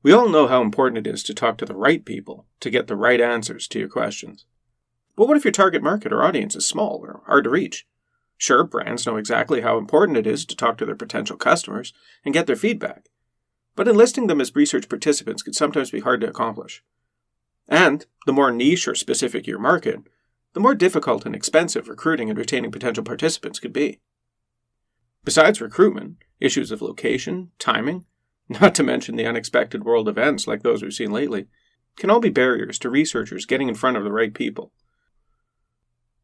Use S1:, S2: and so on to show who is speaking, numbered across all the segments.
S1: We all know how important it is to talk to the right people to get the right answers to your questions. But what if your target market or audience is small or hard to reach? Sure, brands know exactly how important it is to talk to their potential customers and get their feedback, but enlisting them as research participants can sometimes be hard to accomplish. And the more niche or specific your market, the more difficult and expensive recruiting and retaining potential participants could be. Besides recruitment, issues of location, timing, not to mention the unexpected world events like those we've seen lately, can all be barriers to researchers getting in front of the right people.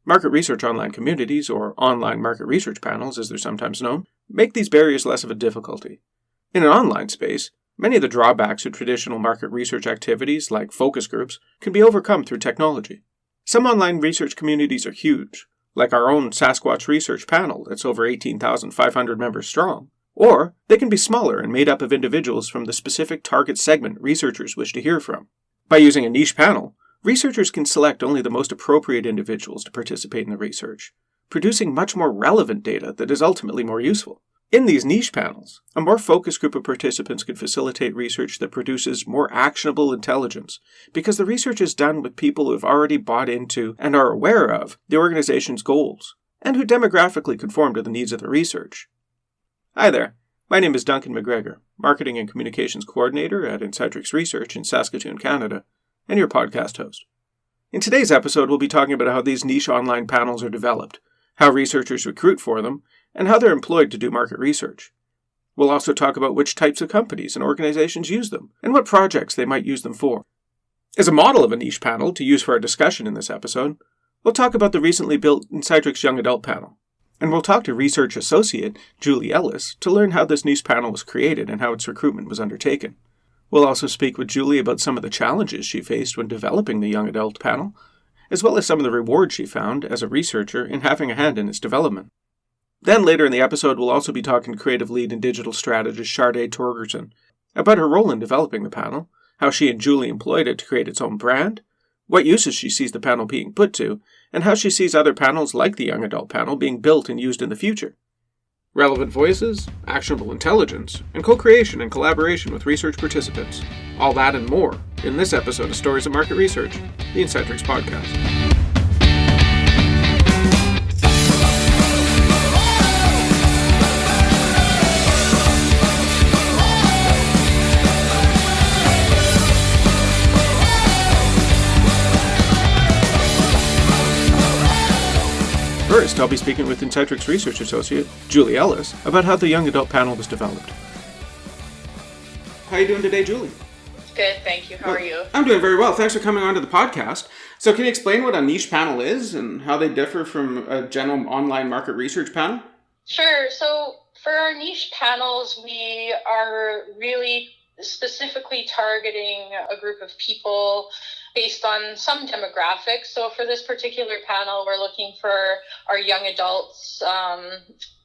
S1: Market research online communities, or online market research panels as they're sometimes known, make these barriers less of a difficulty. In an online space, many of the drawbacks of traditional market research activities, like focus groups, can be overcome through technology. Some online research communities are huge, like our own Sasquatch Research Panel that's over 18,500 members strong. Or they can be smaller and made up of individuals from the specific target segment researchers wish to hear from. By using a niche panel, researchers can select only the most appropriate individuals to participate in the research, producing much more relevant data that is ultimately more useful. In these niche panels, a more focused group of participants can facilitate research that produces more actionable intelligence, because the research is done with people who have already bought into and are aware of the organization's goals, and who demographically conform to the needs of the research. Hi there, my name is Duncan McGregor, Marketing and Communications Coordinator at Insightrix Research in Saskatoon, Canada, and your podcast host. In today's episode, we'll be talking about how these niche online panels are developed, how researchers recruit for them, and how they're employed to do market research. We'll also talk about which types of companies and organizations use them, and what projects they might use them for. As a model of a niche panel to use for our discussion in this episode, we'll talk about the recently built Insightrix Young Adult Panel. And we'll talk to Research Associate Julie Ellis to learn how this niche panel was created and how its recruitment was undertaken. We'll also speak with Julie about some of the challenges she faced when developing the Young Adult Panel, as well as some of the rewards she found as a researcher in having a hand in its development. Then later in the episode, we'll also be talking to creative lead and digital strategist Sharday Torgerson about her role in developing the panel, how she and Julie employed it to create its own brand, what uses she sees the panel being put to, and how she sees other panels like the Young Adult Panel being built and used in the future. Relevant voices, actionable intelligence, and co-creation and collaboration with research participants. All that and more in this episode of Stories of Market Research, the Insightrix Podcast. First, I'll be speaking with Insightrix Research Associate Julie Ellis about how the Young Adult Panel was developed. How are you doing today, Julie?
S2: Good, thank you. How are you?
S1: I'm doing very well. Thanks for coming on to the podcast. So can you explain what a niche panel is and how they differ from a general online market research panel?
S2: Sure. So for our niche panels, we are really specifically targeting a group of people based on some demographics. So for this particular panel, we're looking for our young adults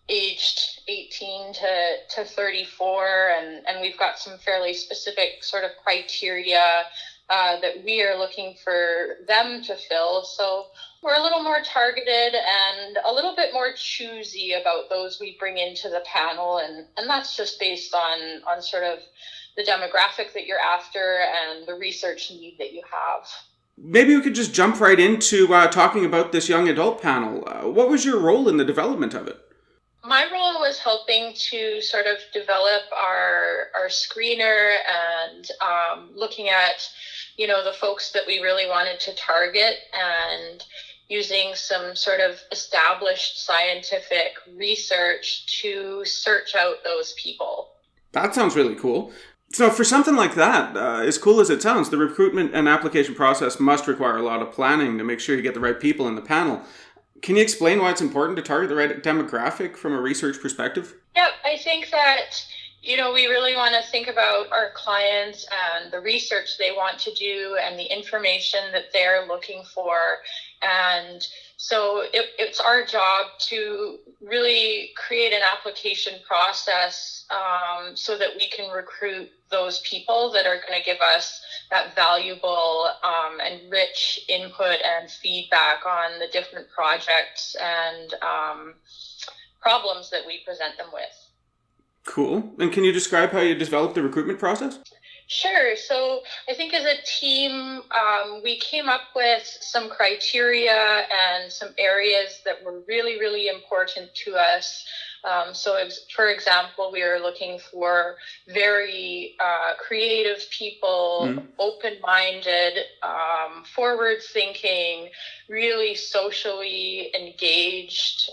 S2: aged 18 to 34, and we've got some fairly specific sort of criteria that we are looking for them to fill. So we're a little more targeted and a little bit more choosy about those we bring into the panel, and that's just based on sort of the demographic that you're after and the research need that you have.
S1: Maybe we could just jump right into talking about this young adult panel. What was your role in the development of it?
S2: My role was helping to sort of develop our screener and looking at, the folks that we really wanted to target and using some sort of established scientific research to search out those people.
S1: That sounds really cool. So for something like that, as cool as it sounds, the recruitment and application process must require a lot of planning to make sure you get the right people in the panel. Can you explain why it's important to target the right demographic from a research perspective?
S2: Yep, I think that, we really want to think about our clients and the research they want to do and the information that they're looking for. And so it's our job to really create an application process so that we can recruit those people that are going to give us that valuable and rich input and feedback on the different projects and problems that we present them with.
S1: Cool. And can you describe how you developed the recruitment process?
S2: Sure. So I think as a team, we came up with some criteria and some areas that were really, really important to us. For example, we are looking for very creative people, open-minded, forward-thinking, really socially engaged.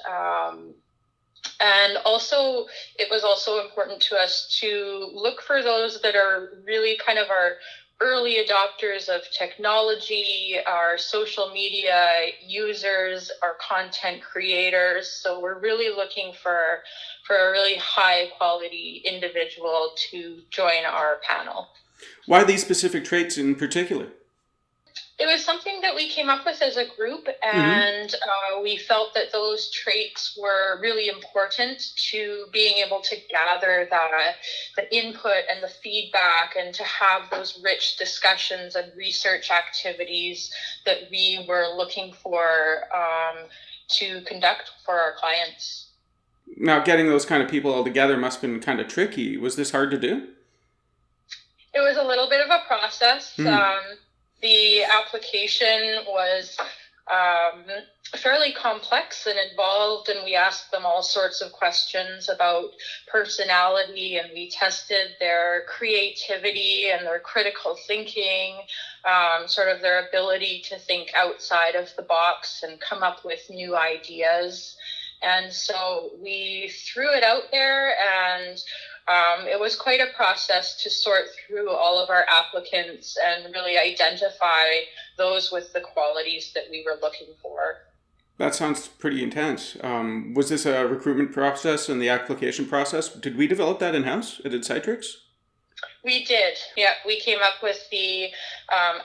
S2: And also, it was also important to us to look for those that are really kind of our early adopters of technology, our social media users, our content creators. So we're really looking for a really high quality individual to join our panel.
S1: Why these specific traits in particular?
S2: It was something that we came up with as a group, and we felt that those traits were really important to being able to gather the input and the feedback and to have those rich discussions and research activities that we were looking for to conduct for our clients.
S1: Now, getting those kind of people all together must have been kind of tricky. Was this hard to do?
S2: It was a little bit of a process. The application was fairly complex and involved, and we asked them all sorts of questions about personality, and we tested their creativity and their critical thinking, sort of their ability to think outside of the box and come up with new ideas. And so we threw it out there, and it was quite a process to sort through all of our applicants and really identify those with the qualities that we were looking for.
S1: That sounds pretty intense. Was this a recruitment process and the application process? Did we develop that in-house at Insightrix?
S2: We did. Yeah, we came up with the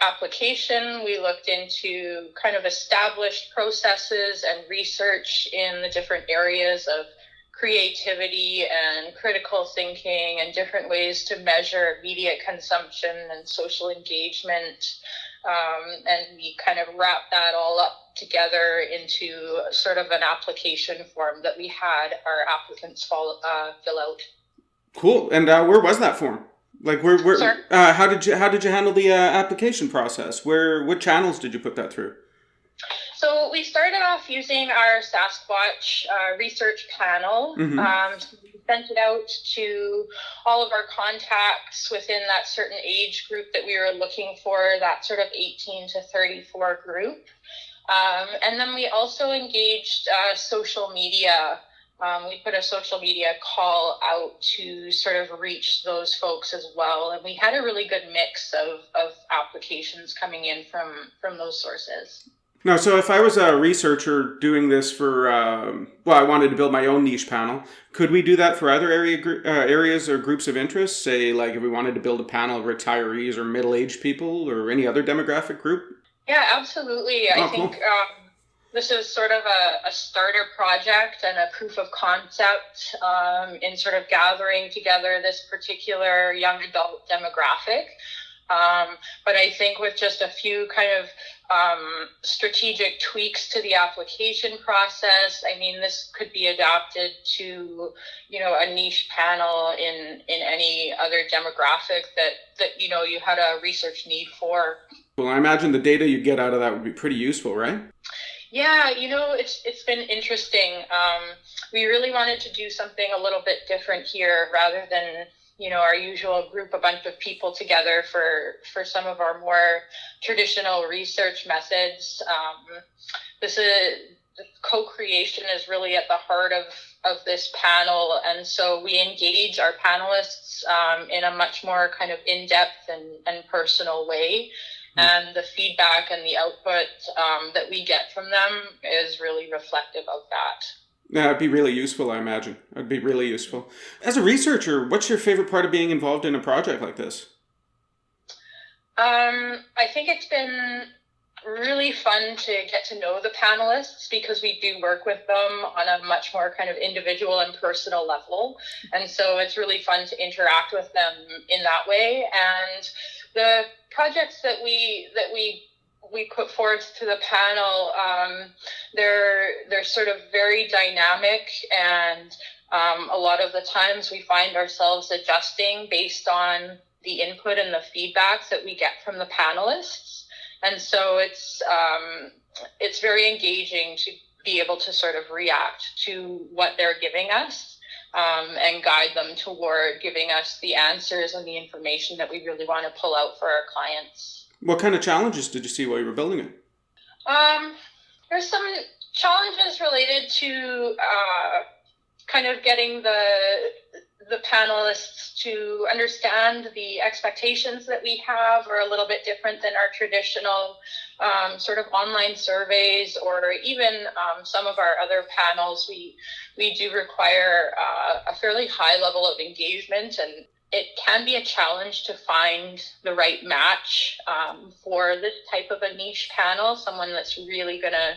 S2: application. We looked into kind of established processes and research in the different areas of creativity and critical thinking and different ways to measure media consumption and social engagement. And we kind of wrapped that all up together into sort of an application form that we had our applicants fill out.
S1: Cool. And where was that form? Like where
S2: Sure.
S1: How did you handle the application process? What channels did you put that through?
S2: So we started off using our Sasquatch research panel. We sent it out to all of our contacts within that certain age group that we were looking for, that sort of 18 to 34 group. And then we also engaged social media. We put a social media call out to sort of reach those folks as well. And we had a really good mix of applications coming in from those sources.
S1: No, so if I was a researcher doing this for, I wanted to build my own niche panel, could we do that for other areas or groups of interest? Say, like if we wanted to build a panel of retirees or middle-aged people or any other demographic group?
S2: Yeah, absolutely. I think this is sort of a starter project and a proof of concept in sort of gathering together this particular young adult demographic. But I think with just a few kind of strategic tweaks to the application process, I mean, this could be adapted to, a niche panel in any other demographic that you had a research need for.
S1: Well, I imagine the data you get out of that would be pretty useful, right?
S2: Yeah, it's been interesting. We really wanted to do something a little bit different here rather than our usual group, a bunch of people together for some of our more traditional research methods. Co-creation is really at the heart of this panel. And so we engage our panelists in a much more kind of in-depth and personal way. And the feedback and the output that we get from them is really reflective of that.
S1: Yeah, it'd be really useful, I imagine. It'd be really useful. As a researcher, what's your favorite part of being involved in a project like this?
S2: I think it's been really fun to get to know the panelists because we do work with them on a much more kind of individual and personal level. And so it's really fun to interact with them in that way. And the projects that we put forth to the panel, they're sort of very dynamic, and a lot of the times we find ourselves adjusting based on the input and the feedbacks that we get from the panelists. And so it's very engaging to be able to sort of react to what they're giving us, and guide them toward giving us the answers and the information that we really want to pull out for our clients.
S1: What kind of challenges did you see while you were building it?
S2: There's some challenges related to kind of getting the panelists to understand the expectations that we have are a little bit different than our traditional sort of online surveys, or even some of our other panels. We do require a fairly high level of engagement, and it can be a challenge to find the right match for this type of a niche panel, someone that's really going to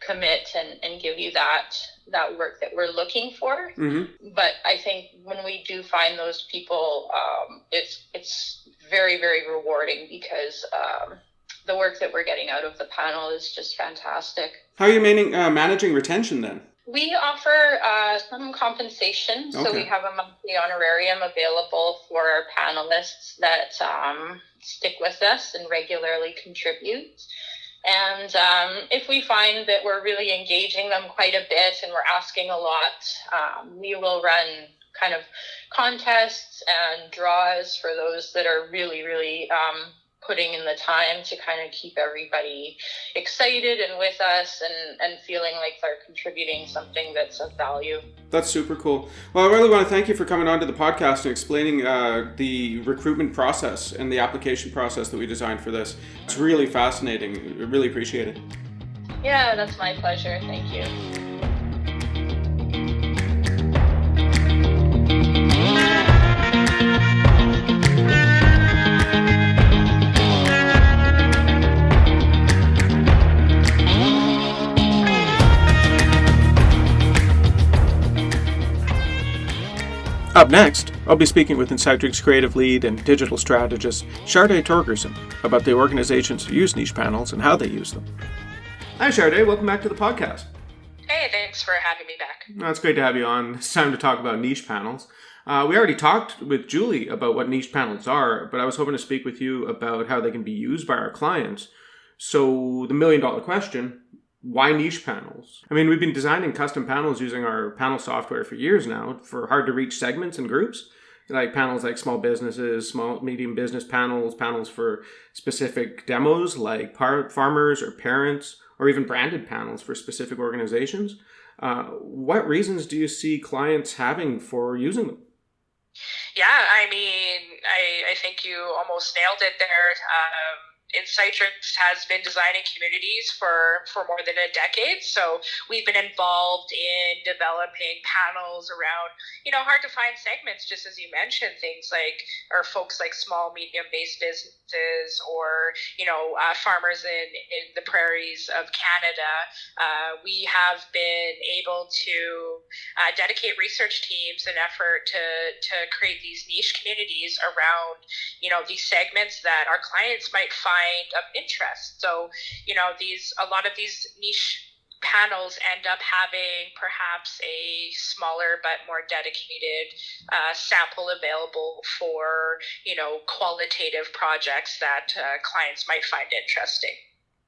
S2: commit and give you that work that we're looking for. Mm-hmm. But I think when we do find those people, it's very, very rewarding, because the work that we're getting out of the panel is just fantastic.
S1: How are you managing retention then?
S2: We offer some compensation. Okay. So we have a monthly honorarium available for our panelists that stick with us and regularly contribute. And if we find that we're really engaging them quite a bit and we're asking a lot, we will run kind of contests and draws for those that are really, really putting in the time to kind of keep everybody excited and with us and feeling like they're contributing something that's of value.
S1: That's super cool. Well, I really want to thank you for coming on to the podcast and explaining the recruitment process and the application process that we designed for this. It's really fascinating. I really appreciate it.
S2: Yeah, that's my pleasure. Thank you.
S1: Up next, I'll be speaking with Insightrix creative lead and digital strategist Sharday Torgerson about the organizations who use niche panels and how they use them. Hi Sharday, welcome back to the podcast.
S3: Hey, thanks for having me back.
S1: No, it's great to have you on. It's time to talk about niche panels. We already talked with Julie about what niche panels are, but I was hoping to speak with you about how they can be used by our clients. So the $1 million question, why niche panels? I mean, we've been designing custom panels using our panel software for years now for hard to reach segments and groups, like panels like small businesses, small, medium business panels for specific demos like farmers or parents, or even branded panels for specific organizations. What reasons do you see clients having for using them?
S3: Yeah, I mean, I think you almost nailed it there. Insightrix has been designing communities for more than a decade. So we've been involved in developing panels around, hard to find segments, just as you mentioned, things like, or folks like small, medium-based businesses, or, farmers in the prairies of Canada. We have been able to dedicate research teams an effort to create these niche communities around, these segments that our clients might find of interest. So, a lot of these niche panels end up having perhaps a smaller but more dedicated sample available for, qualitative projects that clients might find interesting.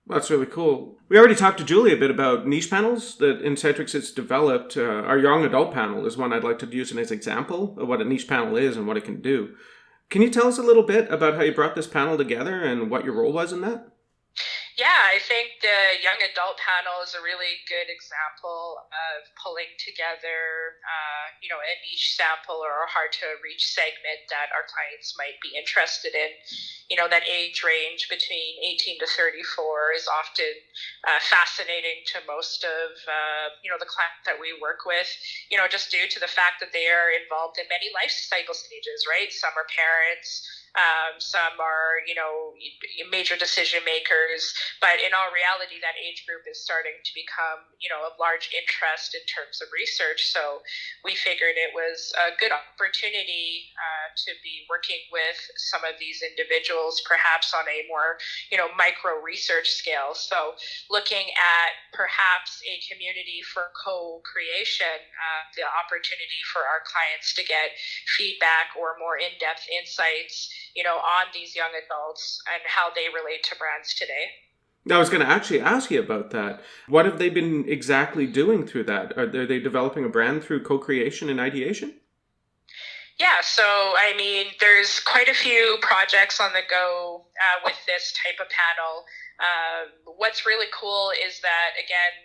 S1: That's really cool. We already talked to Julie a bit about niche panels that Insightrix has developed. Our young adult panel is one I'd like to use as an example of what a niche panel is and what it can do. Can you tell us a little bit about how you brought this panel together and what your role was in that?
S3: Yeah, I think the young adult panel is a really good example of pulling together, a niche sample or a hard to reach segment that our clients might be interested in. That age range between 18 to 34 is often fascinating to most of, the clients that we work with, just due to the fact that they are involved in many life cycle stages, right? Some are parents, some are, major decision makers, but in all reality, that age group is starting to become, of large interest in terms of research. So we figured it was a good opportunity to be working with some of these individuals, perhaps on a more, micro research scale. So looking at perhaps a community for co-creation, the opportunity for our clients to get feedback or more in-depth insights on these young adults and how they relate to brands today.
S1: I was going to actually ask you about that. What have they been exactly doing through that? Are they developing a brand through co-creation and ideation?
S3: Yeah, so there's quite a few projects on the go with this type of panel. What's really cool is that, again,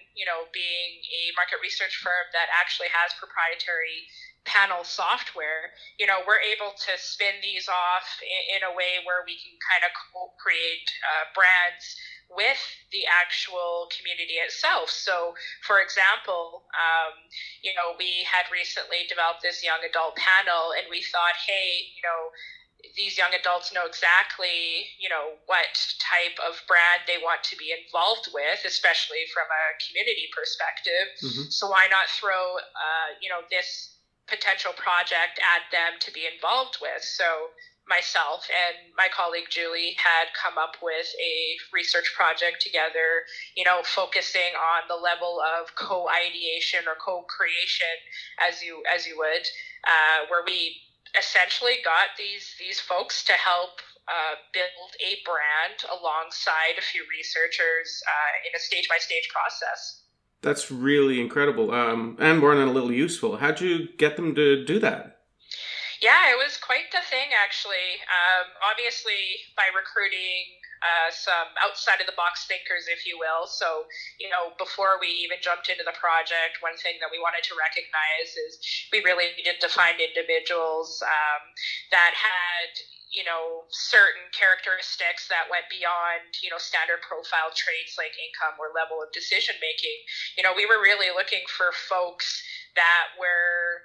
S3: being a market research firm that actually has proprietary panel software, we're able to spin these off in a way where we can kind of co-create brands with the actual community itself. So, for example, we had recently developed this young adult panel, and we thought, hey, these young adults know exactly, what type of brand they want to be involved with, especially from a community perspective. Mm-hmm. So why not throw, this potential project at them to be involved with? So myself and my colleague Julie had come up with a research project together, focusing on the level of co-ideation or co-creation, as you would, where we essentially got these folks to help build a brand alongside a few researchers in a stage-by-stage process.
S1: That's really incredible, and more than a little useful. How'd you get them to do that?
S3: Yeah, it was quite the thing, actually. Obviously, by recruiting some outside-of-the-box thinkers, if you will. So, before we even jumped into the project, one thing that we wanted to recognize is we really needed to find individuals that had, certain characteristics that went beyond, standard profile traits like income or level of decision-making. We were really looking for folks that were,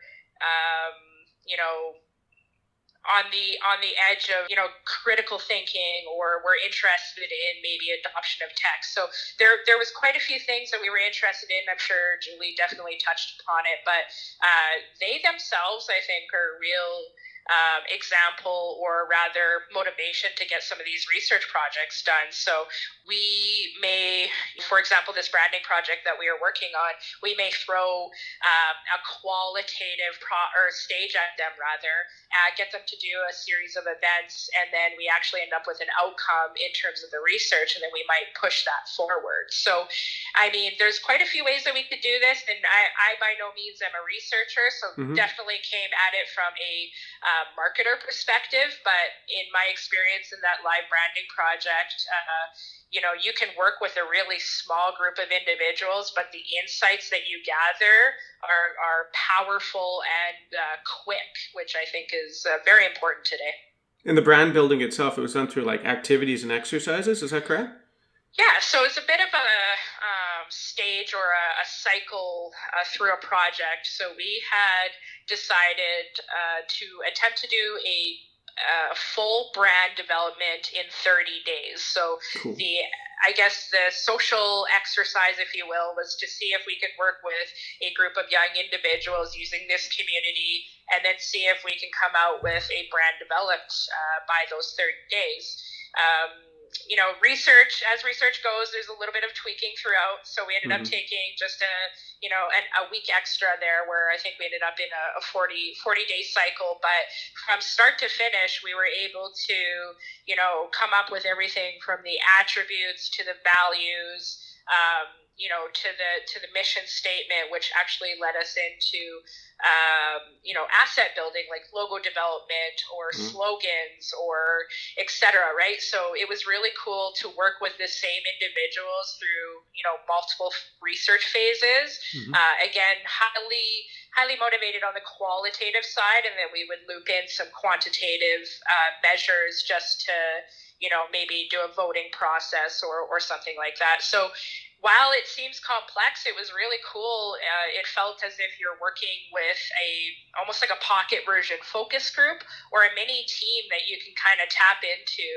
S3: on the edge of, critical thinking, or were interested in maybe adoption of tech. So there was quite a few things that we were interested in. I'm sure Julie definitely touched upon it, but they themselves, I think, are a real example, or rather motivation, to get some of these research projects done. So we may, for example, this branding project that we are working on, we may throw a qualitative stage at them, rather, get them to do a series of events, and then we actually end up with an outcome in terms of the research, and then we might push that forward. So, there's quite a few ways that we could do this, and I by no means am a researcher, so definitely came at it from a marketer perspective, but in my experience in that live branding project, you can work with a really small group of individuals, but the insights that you gather are powerful and quick, which I think is very important today.
S1: In the brand building itself, it was done through like activities and exercises, is that correct?
S3: Yeah, so it's a bit of a stage or a cycle through a project. So we had decided to attempt to do a full brand development in 30 days. So cool. The social exercise, if you will, was to see if we could work with a group of young individuals using this community, and then see if we can come out with a brand developed by those 30 days. Research goes, there's a little bit of tweaking throughout. So we ended up taking just a week extra there, where I think we ended up in a 40-day cycle. But from start to finish, we were able to, come up with everything from the attributes to the values, to the mission statement, which actually led us into, asset building, like logo development or slogans or et cetera, right? So it was really cool to work with the same individuals through, multiple research phases. Again, highly motivated on the qualitative side, and then we would loop in some quantitative measures just to, maybe do a voting process or something like that. So while it seems complex, it was really cool. It felt as if you're working with almost like a pocket version focus group, or a mini team that you can kind of tap into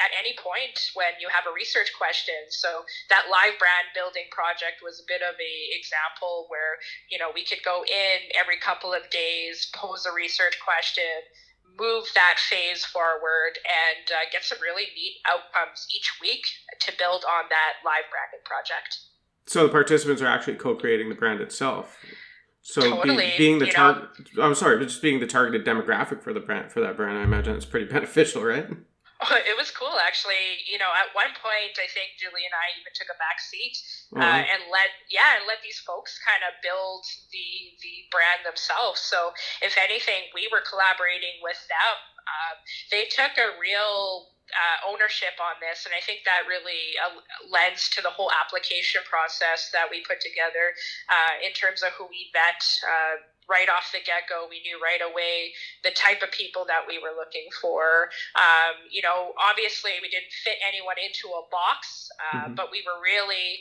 S3: at any point when you have a research question. So that live brand building project was a bit of a example where, we could go in every couple of days, pose a research question, move that phase forward, and get some really neat outcomes each week to build on that live branding project.
S1: So the participants are actually co-creating the brand itself. So
S3: Totally.
S1: being the target, I'm sorry, but just being the targeted demographic for the brand, for that brand, I imagine it's pretty beneficial, right?
S3: Oh, it was cool, actually. At one point, I think Julie and I even took a back seat and let these folks kind of build the brand themselves. So, if anything, we were collaborating with them. They took a real ownership on this, and I think that really lends to the whole application process that we put together in terms of who we vet. Right off the get-go, we knew right away the type of people that we were looking for. Obviously we didn't fit anyone into a box, but we were really,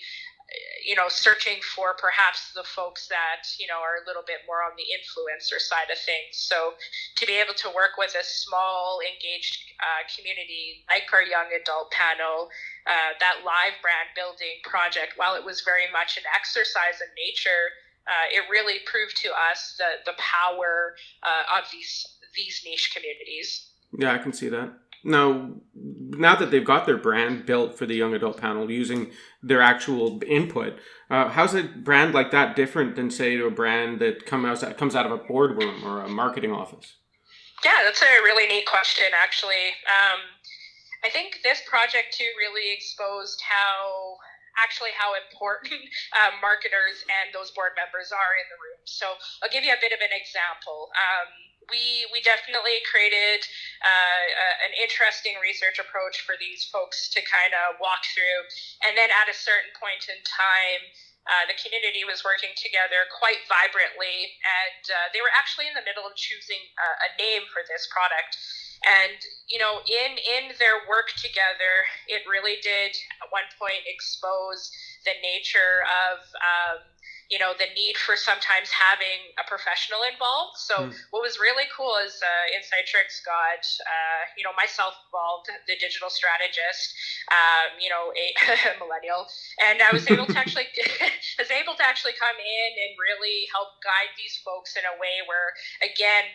S3: searching for perhaps the folks that, are a little bit more on the influencer side of things. So to be able to work with a small, engaged community like our young adult panel, that live brand building project, while it was very much an exercise in nature, it really proved to us the power of these niche communities.
S1: Yeah, I can see that. Now that they've got their brand built for the young adult panel using their actual input, how's a brand like that different than, say, to a brand that comes out of a boardroom or a marketing office?
S3: Yeah, that's a really neat question, actually. I think this project, too, really exposed how important marketers and those board members are in the room. So I'll give you a bit of an example. We definitely created an interesting research approach for these folks to kind of walk through. And then at a certain point in time, the community was working together quite vibrantly, and they were actually in the middle of choosing a name for this product. And, in their work together, it really did at one point expose the nature of, the need for sometimes having a professional involved. So what was really cool is Insightrix got, myself involved, the digital strategist, a millennial, and I was able to actually come in and really help guide these folks in a way where, again,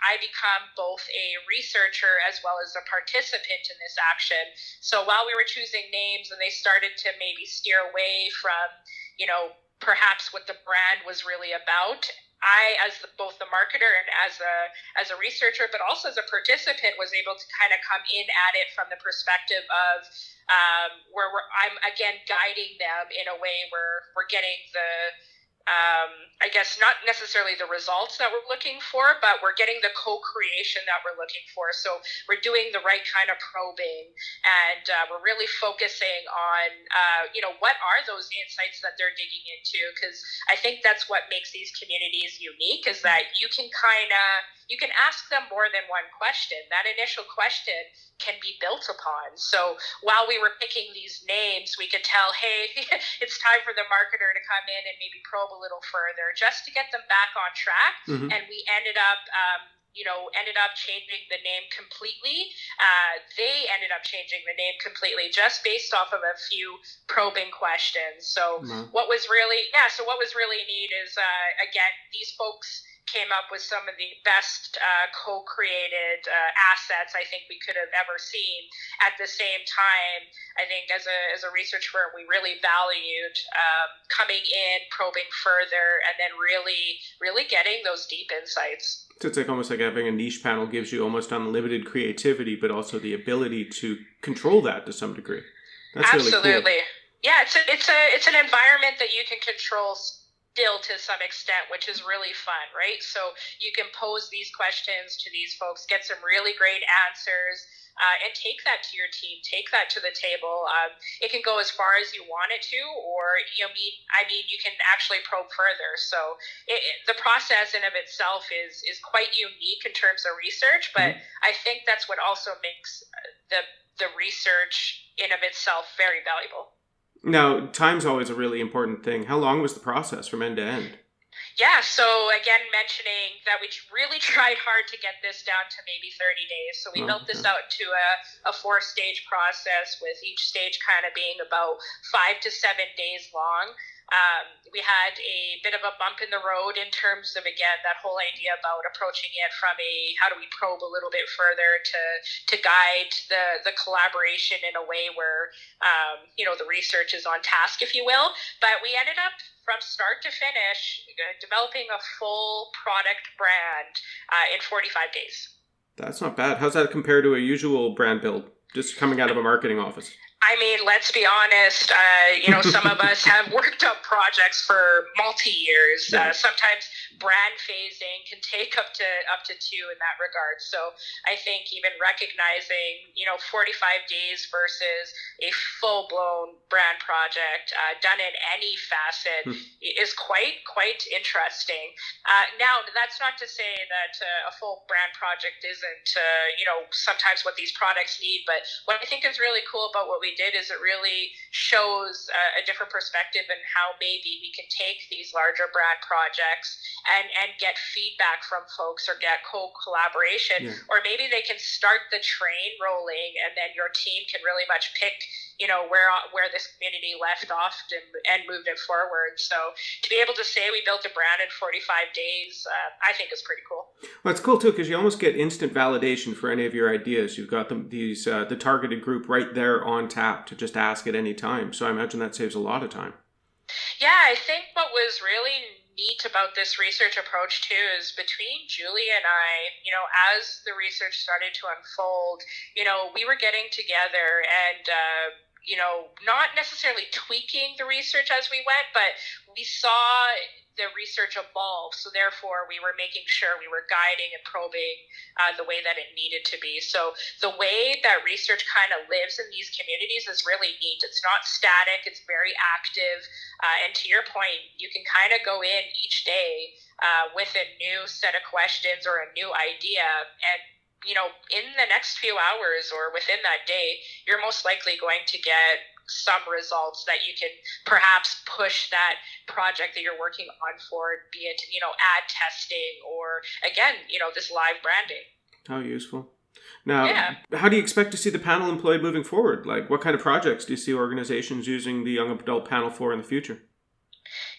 S3: I become both a researcher as well as a participant in this action. So while we were choosing names and they started to maybe steer away from, perhaps what the brand was really about, I, as both the marketer and as a researcher, but also as a participant, was able to kind of come in at it from the perspective of where I'm again guiding them in a way where we're getting the I guess not necessarily the results that we're looking for, but we're getting the co-creation that we're looking for. So we're doing the right kind of probing, and we're really focusing on, what are those insights that they're digging into? Because I think that's what makes these communities unique, is that you can ask them more than one question. That initial question can be built upon. So while we were picking these names, we could tell, hey, it's time for the marketer to come in and maybe probe a little further just to get them back on track. And we ended up changing the name completely. They ended up changing the name completely just based off of a few probing questions. So what was really neat is, again, these folks came up with some of the best co-created assets I think we could have ever seen. At the same time, I think as a research firm, we really valued coming in, probing further, and then really getting those deep insights.
S1: So it's almost like having a niche panel gives you almost unlimited creativity, but also the ability to control that to some degree. That's
S3: Absolutely.
S1: Really cool.
S3: Yeah, it's an environment that you can control still to some extent, which is really fun, right? So you can pose these questions to these folks, get some really great answers, and take that to your team, take that to the table. It can go as far as you want it to, or you can actually probe further. So the process in of itself is quite unique in terms of research, but I think that's what also makes the research in of itself very valuable.
S1: Now, time's always a really important thing. How long was the process from end to end?
S3: Yeah, so again, mentioning that we really tried hard to get this down to maybe 30 days. So we built this out to a 4-stage process, with each stage kind of being about 5 to 7 days long. We had a bit of a bump in the road in terms of, again, that whole idea about approaching it from how do we probe a little bit further to guide the collaboration in a way where, the research is on task, if you will. But we ended up from start to finish developing a full product brand in 45 days.
S1: That's not bad. How's that compare to a usual brand build, just coming out of a marketing office?
S3: I mean, let's be honest, some of us have worked up projects for multi-years.
S1: Yeah.
S3: Sometimes brand phasing can take up to 2 in that regard. So I think even recognizing, 45 days versus a full-blown brand project done in any facet is quite interesting. Now, that's not to say that a full brand project isn't, sometimes what these products need. But what I think is really cool about what we did is it really shows a different perspective in how maybe we can take these larger brand projects and get feedback from folks or get co-collaboration, or maybe they can start the train rolling and then your team can really much pick where this community left off and moved it forward. So to be able to say we built a brand in 45 days, I think is pretty cool.
S1: Well, it's cool too, because you almost get instant validation for any of your ideas. You've got the targeted group right there on tap to just ask at any time. So I imagine that saves a lot of time.
S3: Yeah, I think what was really neat about this research approach too is between Julie and I, as the research started to unfold, we were getting together and not necessarily tweaking the research as we went, but we saw the research evolve. So therefore, we were making sure we were guiding and probing the way that it needed to be. So the way that research kind of lives in these communities is really neat. It's not static. It's very active. And to your point, you can kind of go in each day with a new set of questions or a new idea, and in the next few hours or within that day, you're most likely going to get some results that you can perhaps push that project that you're working on forward, be it, ad testing or, again, this live branding.
S1: How useful. Now, How do you expect to see the panel employed moving forward? Like, what kind of projects do you see organizations using the young adult panel for in the future?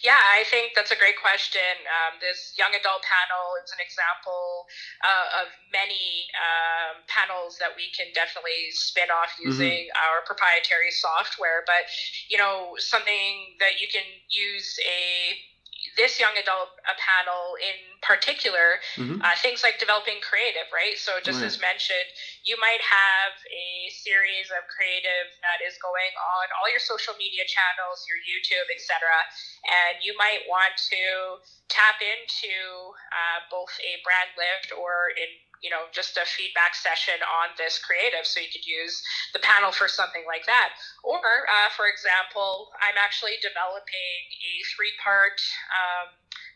S3: Yeah, I think that's a great question. This young adult panel is an example of many panels that we can definitely spin off using our proprietary software. But, something that you can use this young adult panel in particular, things like developing creative, right? So just as mentioned, you might have a series of creative that is going on all your social media channels, your YouTube, etc. And you might want to tap into both a brand lift or in just a feedback session on this creative. So you could use the panel for something like that. Or, for example, I'm actually developing a 3-part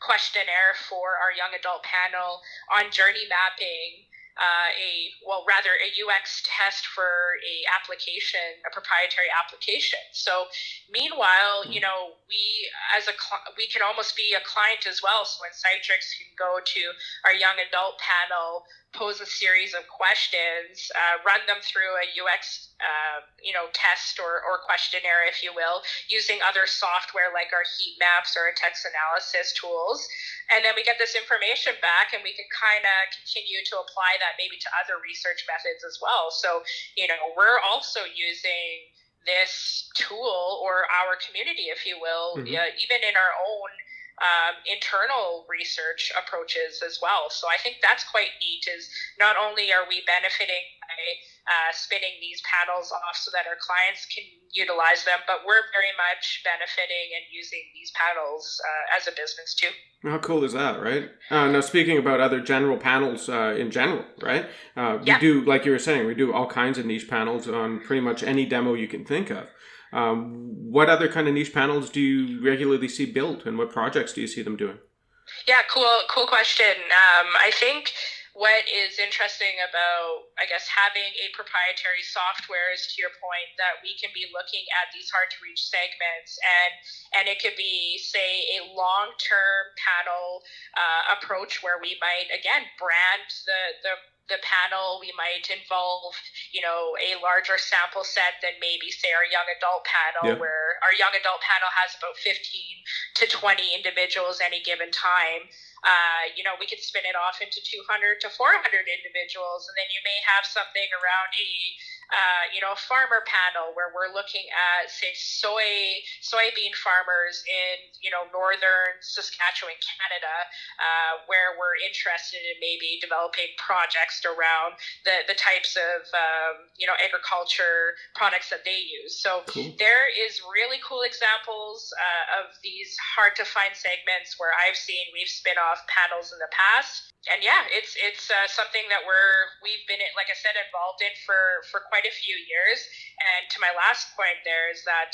S3: questionnaire for our young adult panel on journey mapping, a UX test for a proprietary application. So meanwhile, we can almost be a client as well. So Insightrix can go to our young adult panel, pose a series of questions, run them through a UX, test or questionnaire, if you will, using other software like our heat maps or our text analysis tools. And then we get this information back and we can kind of continue to apply that maybe to other research methods as well. So, we're also using this tool or our community, if you will, even in our own internal research approaches as well. So I think that's quite neat, is not only are we benefiting by spinning these panels off so that our clients can utilize them, but we're very much benefiting and using these panels as a business too.
S1: How cool is that, right? Now, speaking about other general panels in general, right? We do, like you were saying, we do all kinds of niche panels on pretty much any demo you can think of. What other kind of niche panels do you regularly see built, and what projects do you see them doing?
S3: Yeah, cool question. I think what is interesting about, I guess, having a proprietary software is, to your point, that we can be looking at these hard to reach segments, and it could be, say, a long-term panel approach where we might, again, brand the panel. We might involve, a larger sample set than maybe, say, our young adult panel, where our young adult panel has about 15 to 20 individuals any given time. We could spin it off into 200 to 400 individuals, and then you may have something around a farmer panel where we're looking at, say, soybean farmers in, northern Saskatchewan, Canada, where we're interested in maybe developing projects around the types of, agriculture products that they use. So there is really cool examples of these hard to find segments where we've spin off panels in the past. And yeah, it's something that we've been, like I said, involved in for quite a few years. And to my last point there is that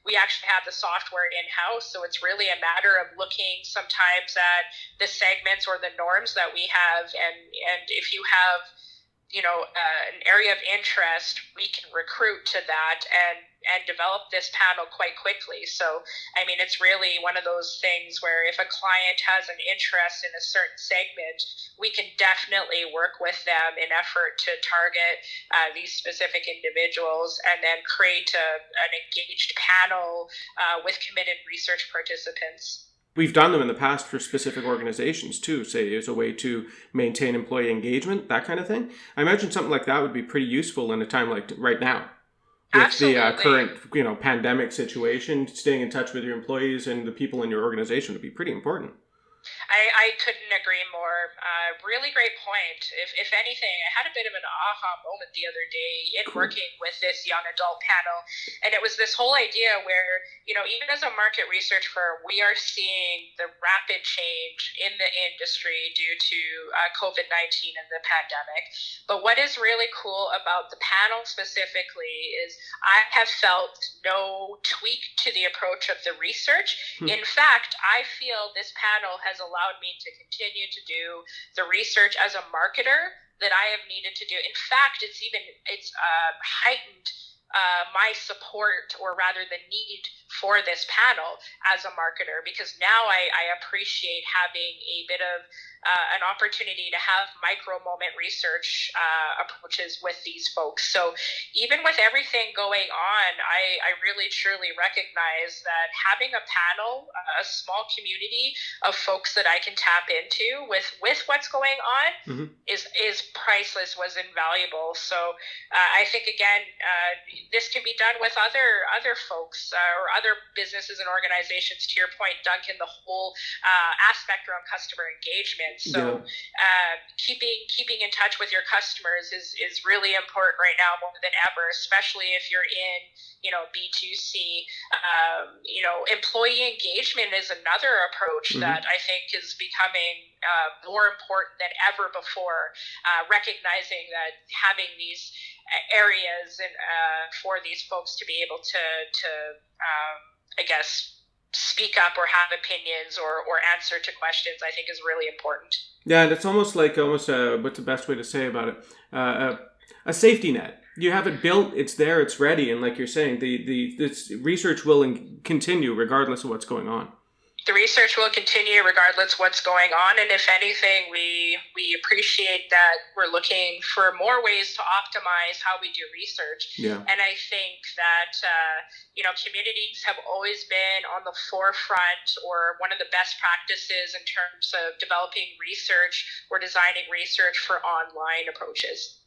S3: we actually have the software in-house, so it's really a matter of looking sometimes at the segments or the norms that we have, and if you have an area of interest, we can recruit to that and develop this panel quite quickly. So, I mean, it's really one of those things where if a client has an interest in a certain segment, we can definitely work with them in effort to target these specific individuals and then create an engaged panel with committed research participants.
S1: We've done them in the past for specific organizations too, say as a way to maintain employee engagement, that kind of thing. I imagine something like that would be pretty useful in a time like right now. With
S3: Absolutely.
S1: The current, pandemic situation, staying in touch with your employees and the people in your organization would be pretty important.
S3: I couldn't agree more. Really great point. If anything, I had a bit of an aha moment the other day in working with this young adult panel. And it was this whole idea where, even as a market research firm, we are seeing the rapid change in the industry due to COVID-19 and the pandemic. But what is really cool about the panel specifically is I have felt no tweak to the approach of the research. In fact, I feel this panel has allowed me to continue to do the research as a marketer that I have needed to do. In fact, it's heightened my support, or rather the need for this panel as a marketer, because now I appreciate having a bit of an opportunity to have micro moment research approaches with these folks. So even with everything going on, I really truly recognize that having a panel, a small community of folks that I can tap into with what's going on is priceless, was invaluable. So I think, again, this can be done with other folks or other businesses and organizations. To your point, Duncan, the whole aspect around customer engagement. So keeping in touch with your customers is really important right now more than ever, especially if you're in B2C. Employee engagement is another approach that I think is becoming more important than ever before, recognizing that having these areas and for these folks to be able to I guess speak up or have opinions or answer to questions, I think is really important.
S1: Yeah, and it's almost what's the best way to say about it? A safety net. You have it built, it's there, it's ready, and like you're saying, this research will continue regardless of what's going on.
S3: The research will continue regardless of what's going on, and if anything, we appreciate that we're looking for more ways to optimize how we do research. Yeah. And I think that communities have always been on the forefront or one of the best practices in terms of developing research or designing research for online approaches.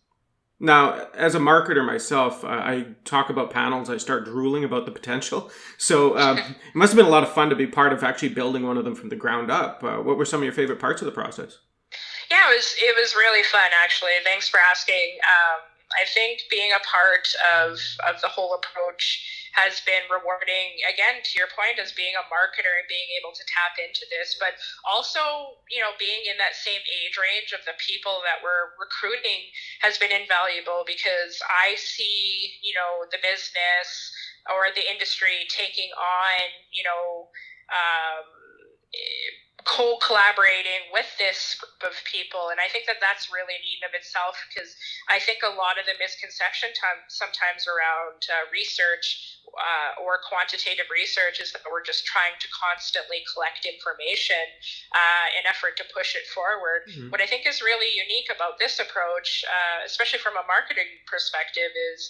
S1: Now, as a marketer myself, I talk about panels. I start drooling about the potential. So it must have been a lot of fun to be part of actually building one of them from the ground up. What were some of your favorite parts of the process?
S3: Yeah, it was really fun, actually. Thanks for asking. I think being a part of the whole approach has been rewarding, again, to your point, as being a marketer and being able to tap into this, but also, being in that same age range of the people that we're recruiting has been invaluable, because I see, the business or the industry taking on, co-collaborating with this group of people. And I think that that's really neat in of itself, because I think a lot of the misconception sometimes around research or quantitative research is that we're just trying to constantly collect information in effort to push it forward. Mm-hmm. What I think is really unique about this approach, especially from a marketing perspective, is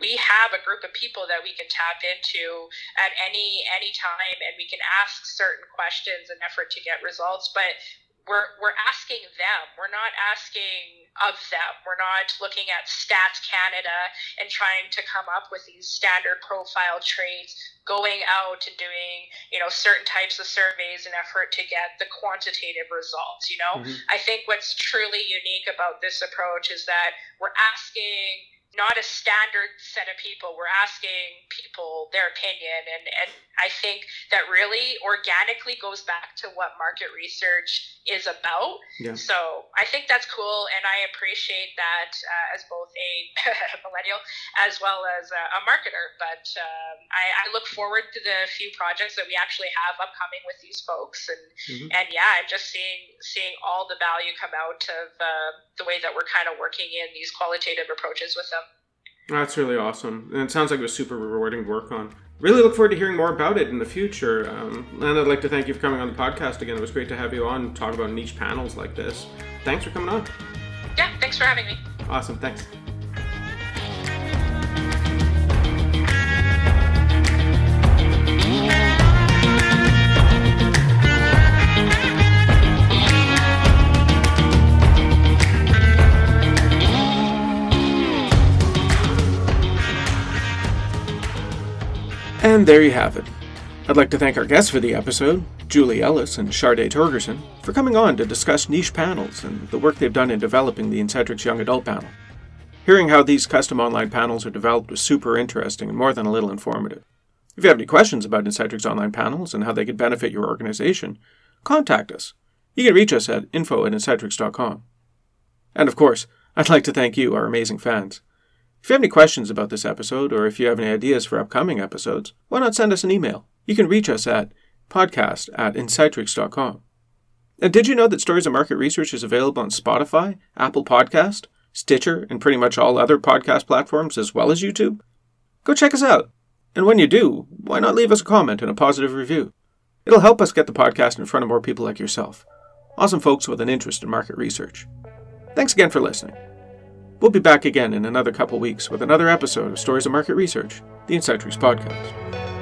S3: we have a group of people that we can tap into at any time, and we can ask certain questions in effort to get results, but we're asking them. We're not asking of them. We're not looking at Stats Canada and trying to come up with these standard profile traits, going out and doing, certain types of surveys in effort to get the quantitative results, Mm-hmm. I think what's truly unique about this approach is that we're asking not a standard set of people. We're asking people their opinion. And I think that really organically goes back to what market research is about. Yeah. So I think that's cool. And I appreciate that as both a millennial as well as a marketer. But I look forward to the few projects that we actually have upcoming with these folks. And I'm just seeing all the value come out of the way that we're kind of working in these qualitative approaches with them.
S1: That's really awesome. And it sounds like it was super rewarding to work on. Really look forward to hearing more about it in the future. And I'd like to thank you for coming on the podcast again. It was great to have you on and talk about niche panels like this. Thanks for coming on.
S3: Yeah, thanks for having me.
S1: Awesome, thanks. And there you have it. I'd like to thank our guests for the episode, Julie Ellis and Sharday Torgerson, for coming on to discuss niche panels and the work they've done in developing the Insightrix Young Adult panel. Hearing how these custom online panels are developed was super interesting and more than a little informative. If you have any questions about Insightrix online panels and how they could benefit your organization, contact us. You can reach us at info@insightrix.com. And of course, I'd like to thank you, our amazing fans. If you have any questions about this episode, or if you have any ideas for upcoming episodes, why not send us an email? You can reach us at podcast@insightrix.com. And did you know that Stories of Market Research is available on Spotify, Apple Podcast, Stitcher, and pretty much all other podcast platforms, as well as YouTube? Go check us out. And when you do, why not leave us a comment and a positive review? It'll help us get the podcast in front of more people like yourself. Awesome folks with an interest in market research. Thanks again for listening. We'll be back again in another couple weeks with another episode of Stories of Market Research, the Insightrix Podcast.